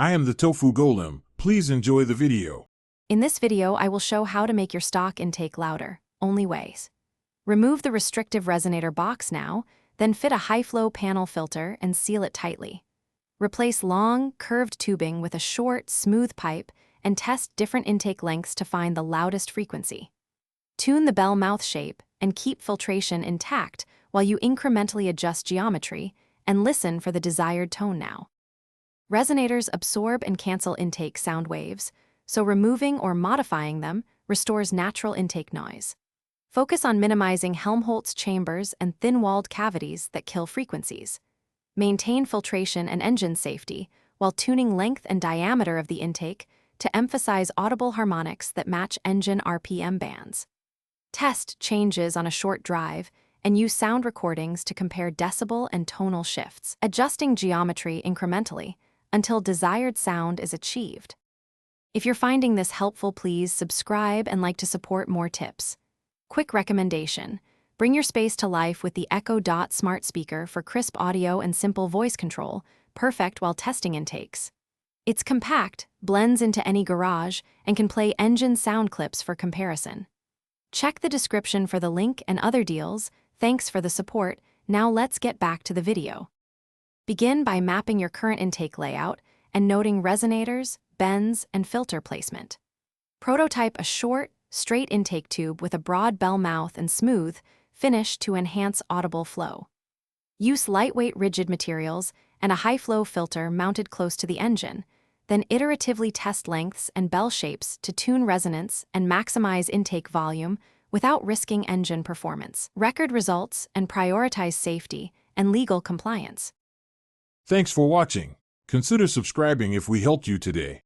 I am the Tofu Golem. Please enjoy the video. In this video, I will show how to make your stock intake louder, only ways. Remove the restrictive resonator box now, then fit a high-flow panel filter and seal it tightly. Replace long, curved tubing with a short, smooth pipe and test different intake lengths to find the loudest frequency. Tune the bell mouth shape and keep filtration intact while you incrementally adjust geometry and listen for the desired tone now. Resonators absorb and cancel intake sound waves, so removing or modifying them restores natural intake noise. Focus on minimizing Helmholtz chambers and thin-walled cavities that kill frequencies. Maintain filtration and engine safety while tuning length and diameter of the intake to emphasize audible harmonics that match engine RPM bands. Test changes on a short drive and use sound recordings to compare decibel and tonal shifts, adjusting geometry incrementally until desired sound is achieved. If you're finding this helpful, please subscribe and like to support more tips. Quick recommendation: bring your space to life with the Echo Dot smart speaker for crisp audio and simple voice control, perfect while testing intakes. It's compact, blends into any garage, and can play engine sound clips for comparison. Check the description for the link and other deals. Thanks for the support. Now let's get back to the video. Begin by mapping your current intake layout and noting resonators, bends, and filter placement. Prototype a short, straight intake tube with a broad bell mouth and smooth finish to enhance audible flow. Use lightweight rigid materials and a high-flow filter mounted close to the engine, then iteratively test lengths and bell shapes to tune resonance and maximize intake volume without risking engine performance. Record results and prioritize safety and legal compliance. Thanks for watching. Consider subscribing if we helped you today.